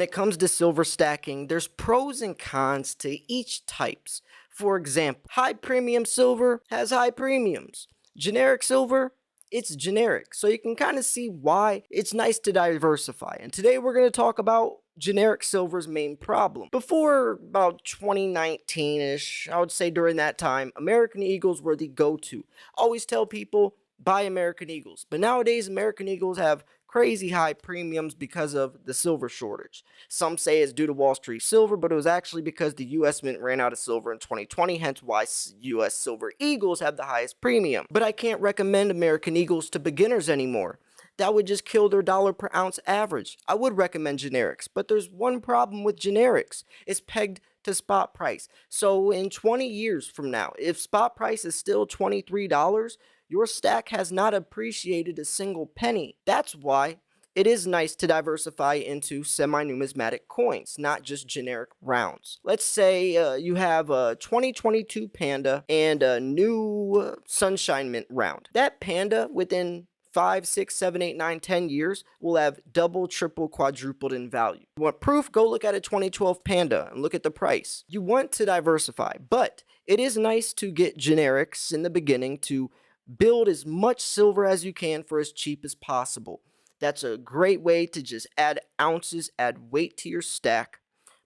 it comes to silver stacking, there's pros and cons to each types. For example, high premium silver has high premiums. Generic silver, it's generic. So you can kind of see why it's nice to diversify. And today we're going to talk about generic silver's main problem. Before about 2019-ish, I would say during that time, American Eagles were the go-to. Always tell people buy American Eagles. But nowadays American Eagles have crazy high premiums because of the silver shortage. Some say it's due to Wall Street silver, but it was actually because the US Mint ran out of silver in 2020, hence why US Silver Eagles have the highest premium. But I can't recommend American Eagles to beginners anymore. That would just kill their dollar per ounce average. I would recommend generics, but there's one problem with generics. It's pegged to spot price. So in 20 years from now, if spot price is still $23, your stack has not appreciated a single penny. That's why it is nice to diversify into semi-numismatic coins, not just generic rounds. Let's say you have a 2022 Panda and a new Sunshine Mint round. That Panda within 5, 6, 7, 8, 9, 10 years will have double, triple, quadrupled in value. You want proof? Go look at a 2012 Panda and look at the price. You want to diversify, but it is nice to get generics in the beginning to build as much silver as you can for as cheap as possible. That's a great way to just add ounces, add weight to your stack.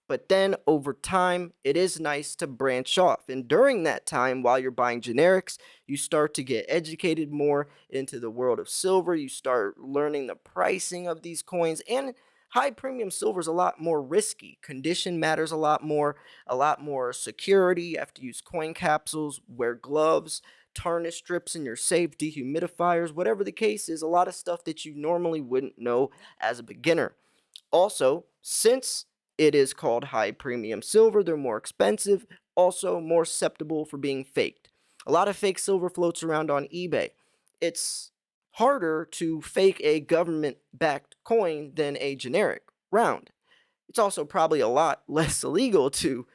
But then over time, it is nice to branch off. And during that time, while you're buying generics, you start to get educated more into the world of silver. You start learning the pricing of these coins. And high premium silver is a lot more risky. Condition matters a lot more security. You have to use coin capsules, wear gloves, tarnish strips in your safe, dehumidifiers, whatever the case is, a lot of stuff that you normally wouldn't know as a beginner. Also, since it is called high premium silver, they're more expensive, also more susceptible for being faked. A lot of fake silver floats around on eBay. It's harder to fake a government-backed coin than a generic round. It's also probably a lot less illegal to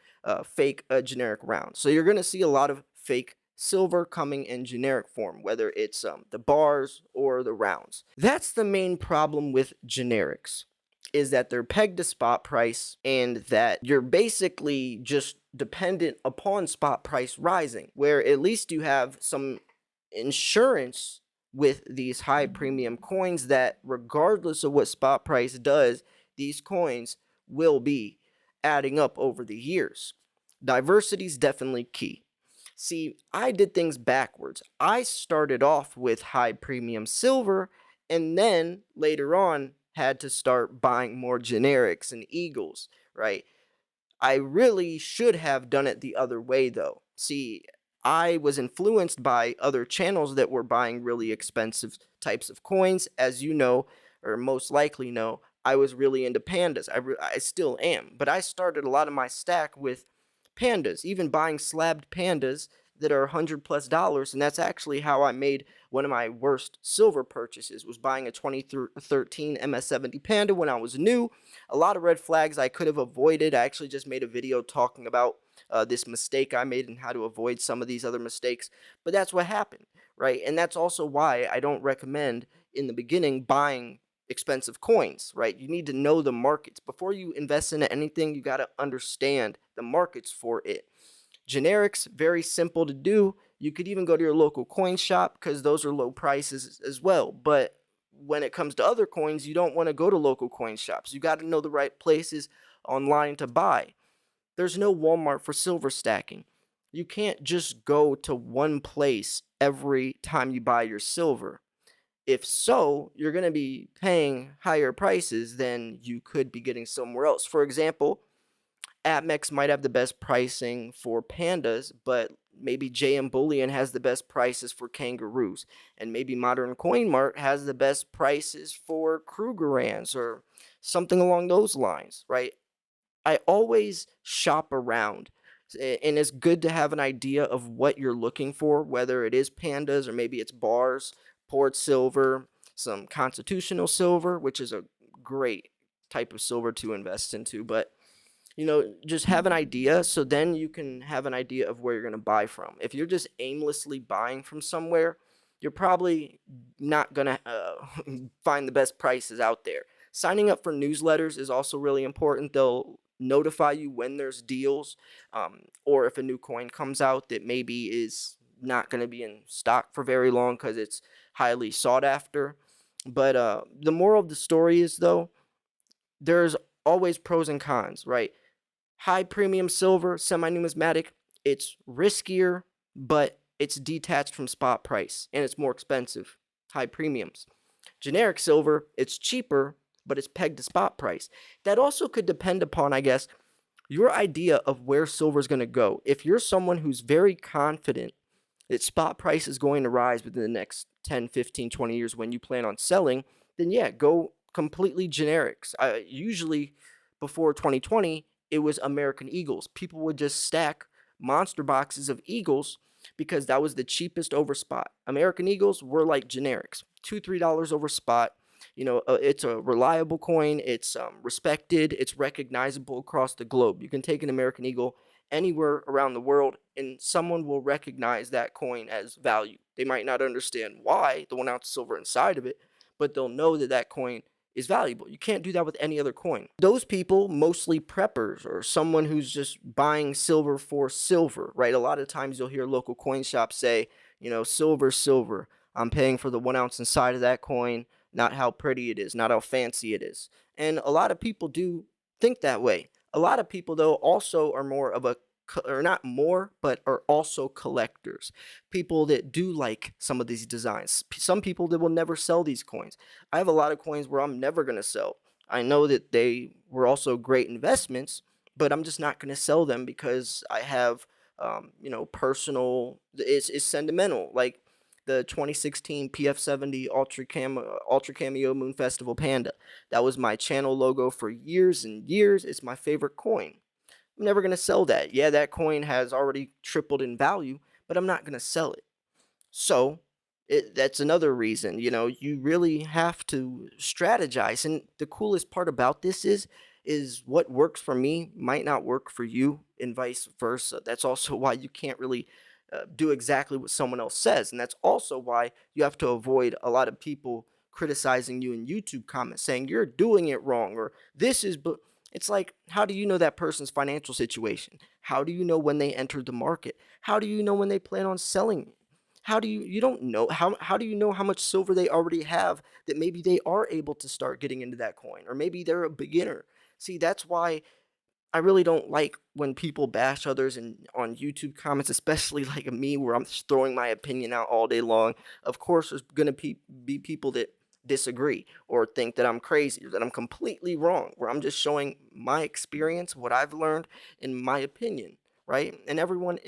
fake a generic round. So you're going to see a lot of fake silver coming in generic form, whether it's the bars or the rounds. That's the main problem with generics, is that they're pegged to spot price and that you're basically just dependent upon spot price rising, where at least you have some insurance with these high premium coins that regardless of what spot price does, these coins will be adding up over the years. Diversity is definitely key. See, I did things backwards. I started off with high premium silver and then later on had to start buying more generics and Eagles, right? I really should have done it the other way though. See, I was influenced by other channels that were buying really expensive types of coins. As you know, or most likely know, I was really into pandas. I still am. But I started a lot of my stack with pandas, even buying slabbed pandas that are $100+ and that's actually how I made one of my worst silver purchases, was buying a 2013 MS70 Panda when I was new. A lot of red flags I could have avoided. I actually just made a video talking about this mistake I made and how to avoid some of these other mistakes, but that's what happened, right? And that's also why I don't recommend in the beginning buying expensive coins, right? You need to know the markets. Before you invest in anything, you got to understand the markets for it. Generics, very simple to do. You could even go to your local coin shop because those are low prices as well. But when it comes to other coins, you don't want to go to local coin shops. You got to know the right places online to buy. There's no Walmart for silver stacking. You can't just go to one place every time you buy your silver. If so, you're going to be paying higher prices than you could be getting somewhere else. For example, Atmex might have the best pricing for pandas, but maybe JM Bullion has the best prices for kangaroos. And maybe Modern Coin Mart has the best prices for Krugerrands or something along those lines, right? I always shop around. And it's good to have an idea of what you're looking for, whether it is pandas or maybe it's bars, poured silver, some constitutional silver, which is a great type of silver to invest into. But just have an idea so then you can have an idea of where you're going to buy from. If you're just aimlessly buying from somewhere, you're probably not going to find the best prices out there. Signing up for newsletters is also really important. They'll notify you when there's deals, or if a new coin comes out that maybe is not going to be in stock for very long because it's highly sought after. But the moral of the story is, though, there's always pros and cons, right? High premium silver, semi numismatic, it's riskier, but it's detached from spot price and it's more expensive. High premiums. Generic silver, it's cheaper, but it's pegged to spot price. That also could depend upon, I guess, your idea of where silver is going to go. If you're someone who's very confident that spot price is going to rise within the next 10, 15, 20 years when you plan on selling, then yeah, go completely generics. Usually before 2020, it was American Eagles. People would just stack monster boxes of Eagles because that was the cheapest over spot. American Eagles were like generics, $2, $3 over spot. It's a reliable coin. It's respected. It's recognizable across the globe. You can take an American Eagle anywhere around the world, and someone will recognize that coin as value. They might not understand why the 1 ounce of silver inside of it, but they'll know that that coin is valuable. You can't do that with any other coin. Those people, mostly preppers or someone who's just buying silver for silver, right? A lot of times you'll hear local coin shops say, silver, silver. I'm paying for the 1 ounce inside of that coin, not how pretty it is, not how fancy it is. And a lot of people do think that way. A lot of people, though, also are more of a, or not more, but are also collectors. People that do like some of these designs. Some people that will never sell these coins. I have a lot of coins where I'm never going to sell. I know that they were also great investments, but I'm just not going to sell them because I have, personal, it's sentimental. Like the 2016 PF70 Ultra Cameo Moon Festival Panda. That was my channel logo for years and years. It's my favorite coin. I'm never going to sell that. Yeah, that coin has already tripled in value, but I'm not going to sell it. So that's another reason, you really have to strategize. And the coolest part about this is what works for me might not work for you, and vice versa. That's also why you can't really do exactly what someone else says. And that's also why you have to avoid a lot of people criticizing you in YouTube comments saying you're doing it wrong or this is, but it's like, how do you know that person's financial situation? How do you know when they entered the market? How do you know when they plan on selling? You don't know how do you know how much silver they already have that maybe they are able to start getting into that coin, or maybe they're a beginner. See, that's why I really don't like when people bash others on YouTube comments, especially like me, where I'm just throwing my opinion out all day long. Of course, there's gonna be people that disagree or think that I'm crazy or that I'm completely wrong, where I'm just showing my experience, what I've learned, in my opinion, right? And everyone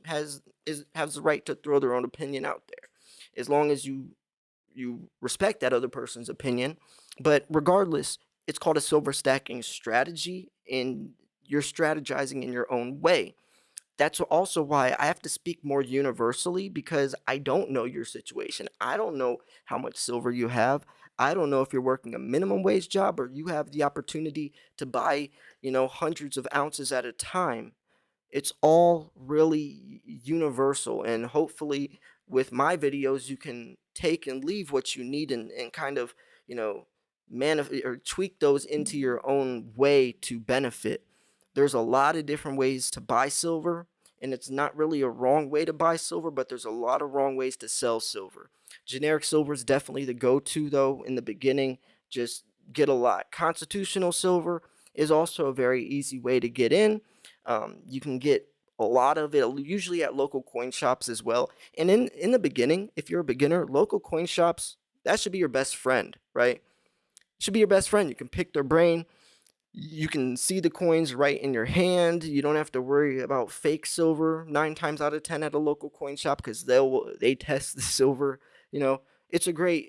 has the right to throw their own opinion out there, as long as you respect that other person's opinion. But regardless, it's called a silver stacking strategy, and you're strategizing in your own way. That's also why I have to speak more universally, because I don't know your situation. I don't know how much silver you have. I don't know if you're working a minimum wage job or you have the opportunity to buy, hundreds of ounces at a time. It's all really universal, and hopefully with my videos you can take and leave what you need, and kind of, you know or tweak those into your own way to benefit. There's a lot of different ways to buy silver, and it's not really a wrong way to buy silver, but there's a lot of wrong ways to sell silver. Generic silver is definitely the go-to, though, in the beginning. Just get a lot. Constitutional silver is also a very easy way to get in. You can get a lot of it usually at local coin shops as well. And in the beginning, if you're a beginner, local coin shops, that should be your best friend, right? Should be your best friend. You can pick their brain. You can see the coins right in your hand. You don't have to worry about fake silver 9 times out of 10 at a local coin shop, because they test the silver. You know, it's a great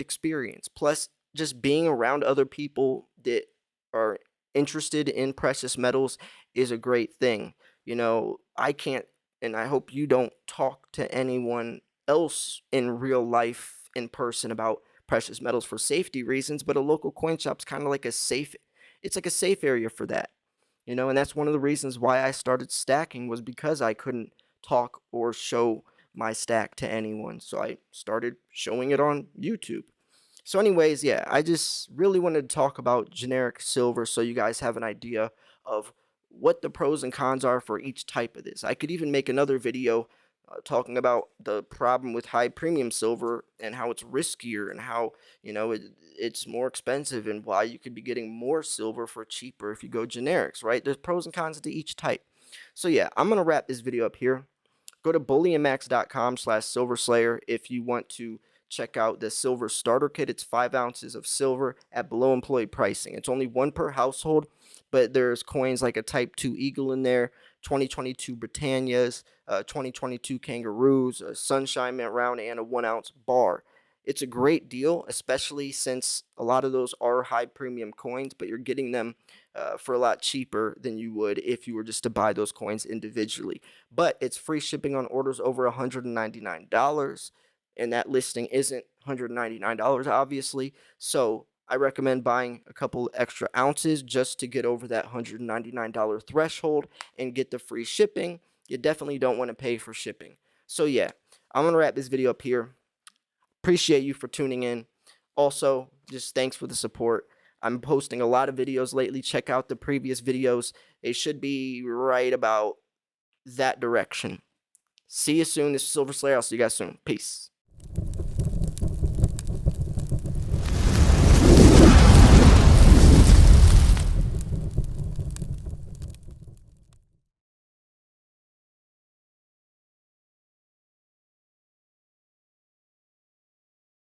experience. Plus, just being around other people that are interested in precious metals is a great thing. I can't, and I hope you don't talk to anyone else in real life in person about precious metals for safety reasons, but a local coin shop's kind of like a safe it's like a safe area for that. And that's one of the reasons why I started stacking, was because I couldn't talk or show my stack to anyone. So I started showing it on YouTube. So, anyways, yeah, I just really wanted to talk about generic silver so you guys have an idea of what the pros and cons are for each type of this. I could even make another video talking about the problem with high premium silver and how it's riskier and how, it's more expensive and why you could be getting more silver for cheaper if you go generics, right? There's pros and cons to each type. So, yeah, I'm going to wrap this video up here. Go to bullionmax.com/silverslayer if you want to check out the silver starter kit. It's 5 ounces of silver at below employee pricing. It's only one per household, but there's coins like a Type 2 Eagle in there, 2022 Britannias, 2022 Kangaroos, a Sunshine Mint Round, and a 1 ounce bar. It's a great deal, especially since a lot of those are high premium coins, but you're getting them for a lot cheaper than you would if you were just to buy those coins individually. But it's free shipping on orders over $199, and that listing isn't $199, obviously. So I recommend buying a couple extra ounces just to get over that $199 threshold and get the free shipping. You definitely don't want to pay for shipping. So yeah, I'm going to wrap this video up here. Appreciate you for tuning in. Also, just thanks for the support. I'm posting a lot of videos lately. Check out the previous videos. They should be right about that direction. See you soon. This is Silver Slayer. I'll see you guys soon. Peace.